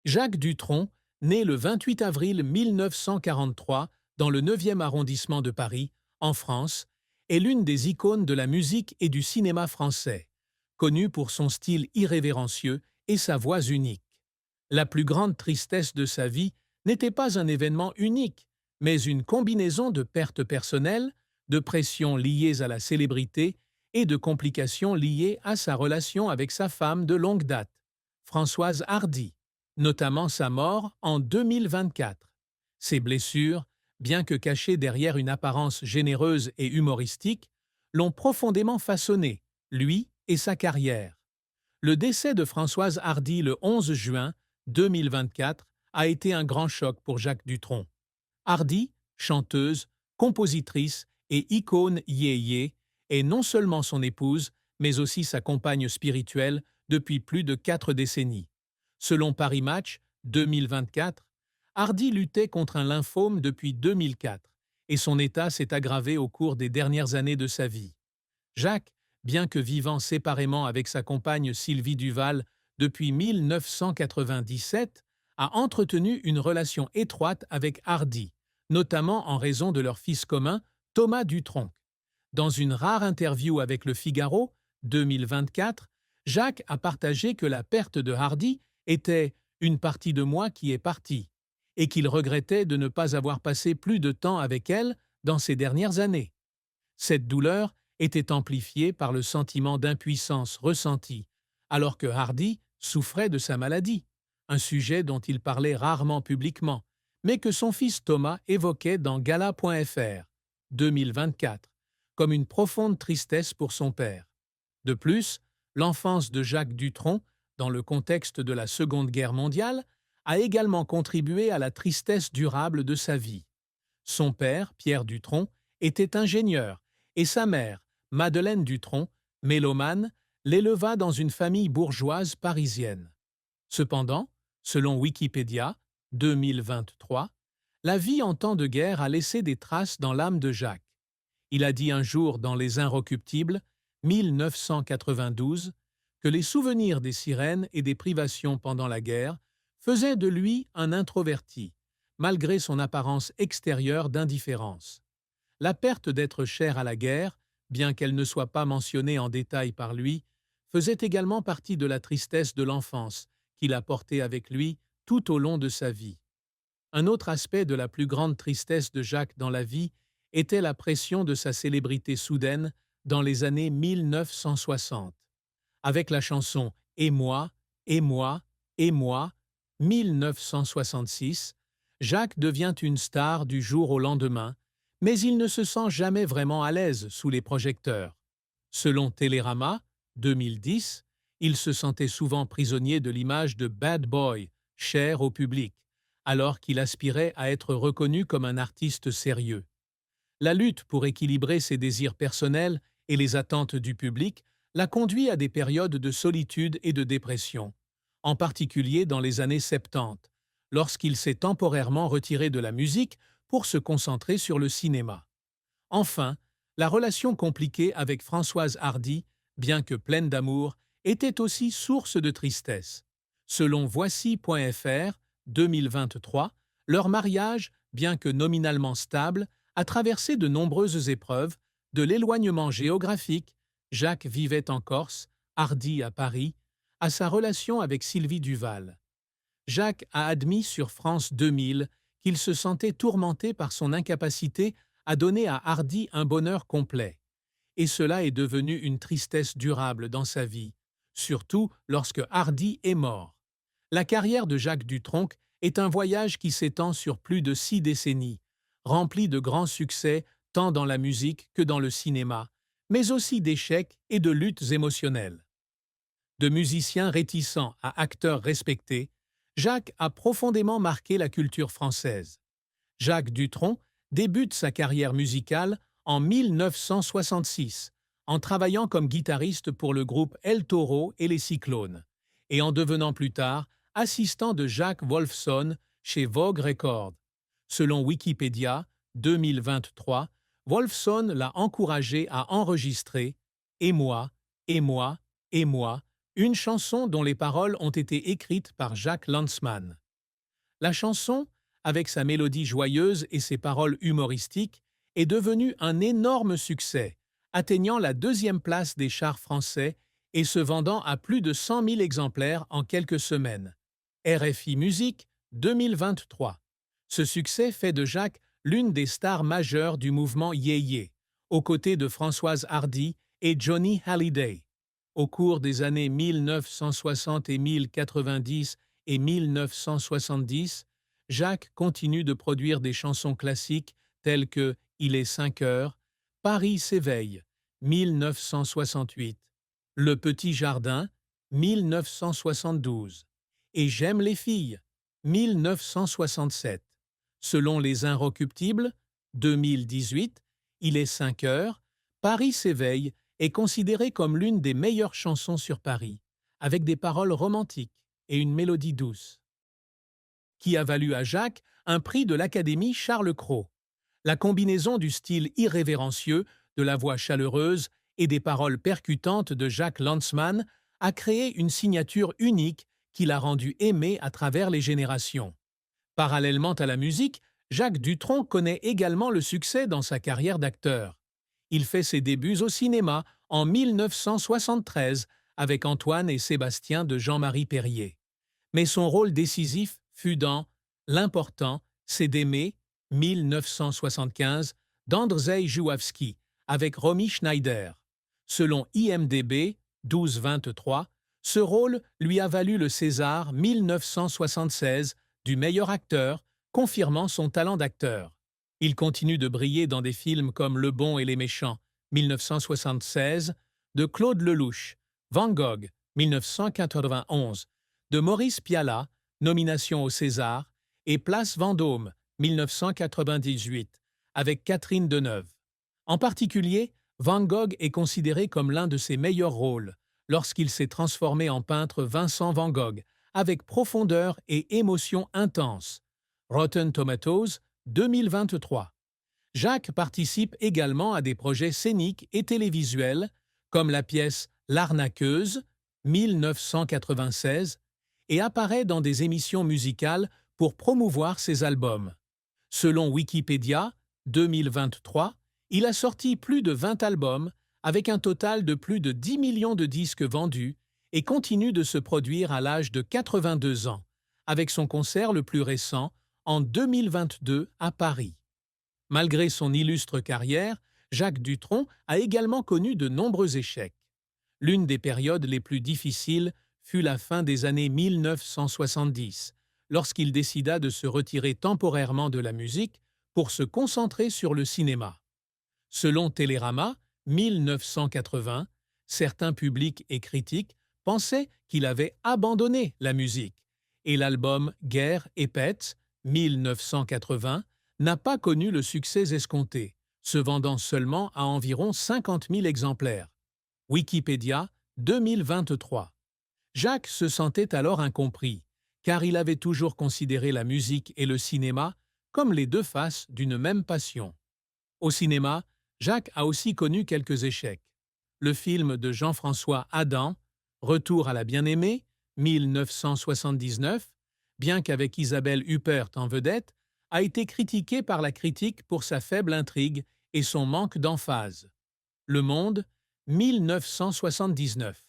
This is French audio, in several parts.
Jacques Dutronc, né le 28 avril 1943 dans le 9e arrondissement de Paris, en France, est l'une des icônes de la musique et du cinéma français, connu pour son style irrévérencieux et sa voix unique. La plus grande tristesse de sa vie n'était pas un événement unique, mais une combinaison de pertes personnelles, de pressions liées à la célébrité et de complications liées à sa relation avec sa femme de longue date, Françoise Hardy, notamment sa mort en 2024. Ses blessures, bien que cachées derrière une apparence généreuse et humoristique, l'ont profondément façonné, lui et sa carrière. Le décès de Françoise Hardy le 11 juin 2024 a été un grand choc pour Jacques Dutronc. Hardy, chanteuse, compositrice et icône yéyé, est non seulement son épouse, mais aussi sa compagne spirituelle depuis plus de 4 décennies. Selon Paris Match 2024, Hardy luttait contre un lymphome depuis 2004 et son état s'est aggravé au cours des dernières années de sa vie. Jacques, bien que vivant séparément avec sa compagne Sylvie Duval depuis 1997, a entretenu une relation étroite avec Hardy, notamment en raison de leur fils commun, Thomas Dutronc. Dans une rare interview avec Le Figaro, 2024, Jacques a partagé que la perte de Hardy était « une partie de moi qui est partie » et qu'il regrettait de ne pas avoir passé plus de temps avec elle dans ces dernières années. Cette douleur était amplifiée par le sentiment d'impuissance ressenti, alors que Hardy souffrait de sa maladie, un sujet dont il parlait rarement publiquement, mais que son fils Thomas évoquait dans Gala.fr 2024 comme une profonde tristesse pour son père. De plus, l'enfance de Jacques Dutronc, dans le contexte de la Seconde Guerre mondiale, a également contribué à la tristesse durable de sa vie. Son père, Pierre Dutronc, était ingénieur et sa mère, Madeleine Dutronc, mélomane, l'éleva dans une famille bourgeoise parisienne. Cependant, selon Wikipédia, 2023, la vie en temps de guerre a laissé des traces dans l'âme de Jacques. Il a dit un jour dans Les Inrecuptibles, 1992, que les souvenirs des sirènes et des privations pendant la guerre faisaient de lui un introverti, malgré son apparence extérieure d'indifférence. La perte d'être cher à la guerre, bien qu'elle ne soit pas mentionnée en détail par lui, faisait également partie de la tristesse de l'enfance qu'il a portée avec lui tout au long de sa vie. Un autre aspect de la plus grande tristesse de Jacques dans la vie était la pression de sa célébrité soudaine dans les années 1960. Avec la chanson « Et moi, et moi, et moi » 1966, Jacques devient une star du jour au lendemain, mais il ne se sent jamais vraiment à l'aise sous les projecteurs. Selon Télérama, 2010, il se sentait souvent prisonnier de l'image de bad boy, cher au public, alors qu'il aspirait à être reconnu comme un artiste sérieux. La lutte pour équilibrer ses désirs personnels et les attentes du public l'a conduit à des périodes de solitude et de dépression, en particulier dans les années 70, lorsqu'il s'est temporairement retiré de la musique pour se concentrer sur le cinéma. Enfin, la relation compliquée avec Françoise Hardy, bien que pleine d'amour, était aussi source de tristesse. Selon Voici.fr, 2023, leur mariage, bien que nominalement stable, a traversé de nombreuses épreuves, de l'éloignement géographique, Jacques vivait en Corse, Hardy à Paris, à sa relation avec Sylvie Duval. Jacques a admis sur France 2000 qu'il se sentait tourmenté par son incapacité à donner à Hardy un bonheur complet. Et cela est devenu une tristesse durable dans sa vie, surtout lorsque Hardy est mort. La carrière de Jacques Dutronc est un voyage qui s'étend sur plus de 6 décennies, rempli de grands succès tant dans la musique que dans le cinéma, mais aussi d'échecs et de luttes émotionnelles. De musicien réticent à acteur respecté, Jacques a profondément marqué la culture française. Jacques Dutronc débute sa carrière musicale en 1966, en travaillant comme guitariste pour le groupe El Toro et les Cyclones, et en devenant plus tard assistant de Jacques Wolfson chez Vogue Records. Selon Wikipédia, 2023, Wolfson l'a encouragé à enregistrer « Et moi, et moi, et moi » une chanson dont les paroles ont été écrites par Jacques Lanzmann. La chanson, avec sa mélodie joyeuse et ses paroles humoristiques, est devenue un énorme succès, atteignant la 2e place des charts français et se vendant à plus de 100 000 exemplaires en quelques semaines. RFI Musique, 2023. Ce succès fait de Jacques l'une des stars majeures du mouvement yéyé, aux côtés de Françoise Hardy et Johnny Hallyday. Au cours des années 1960 et 1090 et 1970, Jacques continue de produire des chansons classiques telles que Il est 5 heures, Paris s'éveille, 1968, Le petit jardin, 1972, et J'aime les filles, 1967. Selon Les Inrecuptibles, 2018, Il est 5 heures, Paris s'éveille est considéré comme l'une des meilleures chansons sur Paris, avec des paroles romantiques et une mélodie douce, qui a valu à Jacques un prix de l'Académie Charles Cros. La combinaison du style irrévérencieux, de la voix chaleureuse et des paroles percutantes de Jacques Lanzmann a créé une signature unique qui l'a rendu aimé à travers les générations. Parallèlement à la musique, Jacques Dutronc connaît également le succès dans sa carrière d'acteur. Il fait ses débuts au cinéma en 1973 avec Antoine et Sébastien de Jean-Marie Perrier. Mais son rôle décisif fut dans L'important, c'est d'aimer, 1975, d'Andrzej Jouhavski, avec Romy Schneider. Selon IMDb, 12-23, ce rôle lui a valu le César 1976 du meilleur acteur, confirmant son talent d'acteur. Il continue de briller dans des films comme Le Bon et les Méchants, 1976, de Claude Lelouch, Van Gogh, 1991, de Maurice Pialat, nomination au César, et Place Vendôme, 1998, avec Catherine Deneuve. En particulier, Van Gogh est considéré comme l'un de ses meilleurs rôles, lorsqu'il s'est transformé en peintre Vincent Van Gogh, avec profondeur et émotion intense. Rotten Tomatoes, 2023. Jacques participe également à des projets scéniques et télévisuels, comme la pièce L'Arnaqueuse, 1996, et apparaît dans des émissions musicales pour promouvoir ses albums. Selon Wikipédia, 2023, il a sorti plus de 20 albums, avec un total de plus de 10 millions de disques vendus, et continue de se produire à l'âge de 82 ans, avec son concert le plus récent, en 2022 à Paris. Malgré son illustre carrière, Jacques Dutronc a également connu de nombreux échecs. L'une des périodes les plus difficiles fut la fin des années 1970, lorsqu'il décida de se retirer temporairement de la musique pour se concentrer sur le cinéma. Selon Télérama, 1980, certains publics et critiques pensaient qu'il avait abandonné la musique, et l'album Guerre et Pets, 1980, n'a pas connu le succès escompté, se vendant seulement à environ 50 000 exemplaires. Wikipédia, 2023. Jacques se sentait alors incompris, car il avait toujours considéré la musique et le cinéma comme les deux faces d'une même passion. Au cinéma, Jacques a aussi connu quelques échecs. Le film de Jean-François Adam, Retour à la bien-aimée, 1979, bien qu'avec Isabelle Huppert en vedette, a été critiqué par la critique pour sa faible intrigue et son manque d'emphase. Le Monde, 1979.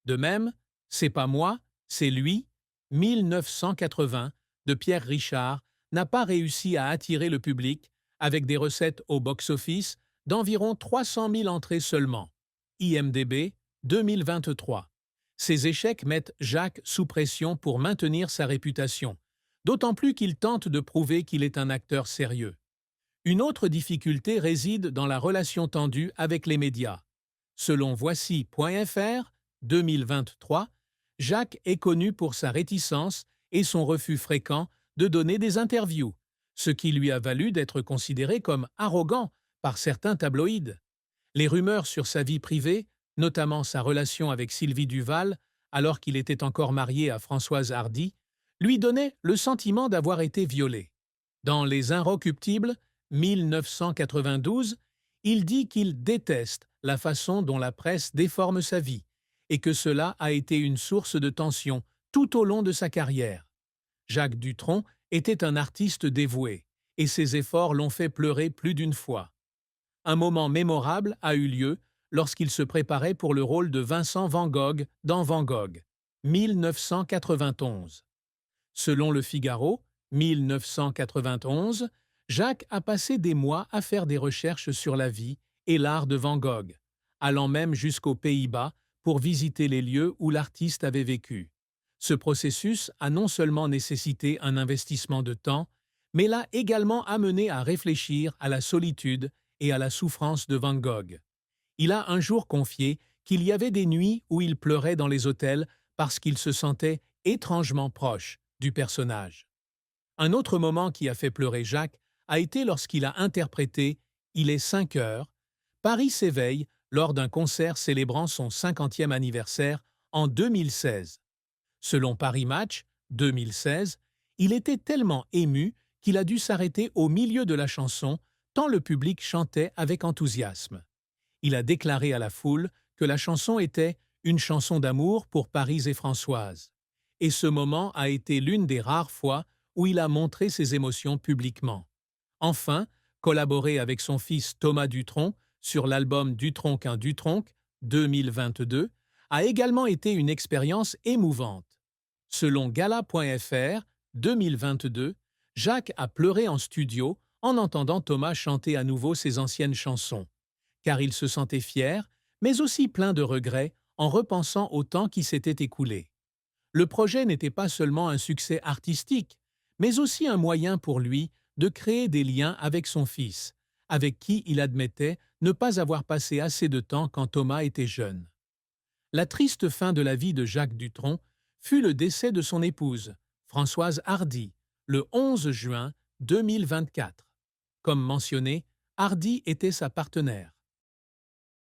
De même, C'est pas moi, c'est lui, 1980, de Pierre Richard, n'a pas réussi à attirer le public, avec des recettes au box-office d'environ 300 000 entrées seulement. IMDb, 2023. Ces échecs mettent Jacques sous pression pour maintenir sa réputation, d'autant plus qu'il tente de prouver qu'il est un acteur sérieux. Une autre difficulté réside dans la relation tendue avec les médias. Selon Voici.fr, 2023, Jacques est connu pour sa réticence et son refus fréquent de donner des interviews, ce qui lui a valu d'être considéré comme arrogant par certains tabloïds. Les rumeurs sur sa vie privée, notamment sa relation avec Sylvie Duval, alors qu'il était encore marié à Françoise Hardy, lui donnaient le sentiment d'avoir été violé. Dans Les Inrecuptibles, 1992, il dit qu'il déteste la façon dont la presse déforme sa vie et que cela a été une source de tension tout au long de sa carrière. Jacques Dutronc était un artiste dévoué, et ses efforts l'ont fait pleurer plus d'une fois. Un moment mémorable a eu lieu lorsqu'il se préparait pour le rôle de Vincent Van Gogh dans Van Gogh, 1991. Selon Le Figaro, 1991, Jacques a passé des mois à faire des recherches sur la vie et l'art de Van Gogh, allant même jusqu'aux Pays-Bas pour visiter les lieux où l'artiste avait vécu. Ce processus a non seulement nécessité un investissement de temps, mais l'a également amené à réfléchir à la solitude et à la souffrance de Van Gogh. Il a un jour confié qu'il y avait des nuits où il pleurait dans les hôtels parce qu'il se sentait étrangement proche du personnage. Un autre moment qui a fait pleurer Jacques a été lorsqu'il a interprété « Il est 5 heures », Paris s'éveille lors d'un concert célébrant son 50e anniversaire en 2016. Selon Paris Match, 2016, il était tellement ému qu'il a dû s'arrêter au milieu de la chanson tant le public chantait avec enthousiasme. Il a déclaré à la foule que la chanson était une chanson d'amour pour Paris et Françoise. Et ce moment a été l'une des rares fois où il a montré ses émotions publiquement. Enfin, collaborer avec son fils Thomas Dutronc sur l'album Dutronc qu'un Dutronc, 2022, a également été une expérience émouvante. Selon Gala.fr, 2022, Jacques a pleuré en studio en entendant Thomas chanter à nouveau ses anciennes chansons, car il se sentait fier, mais aussi plein de regrets en repensant au temps qui s'était écoulé. Le projet n'était pas seulement un succès artistique, mais aussi un moyen pour lui de créer des liens avec son fils, avec qui il admettait ne pas avoir passé assez de temps quand Thomas était jeune. La triste fin de la vie de Jacques Dutronc fut le décès de son épouse, Françoise Hardy, le 11 juin 2024. Comme mentionné, Hardy était sa partenaire.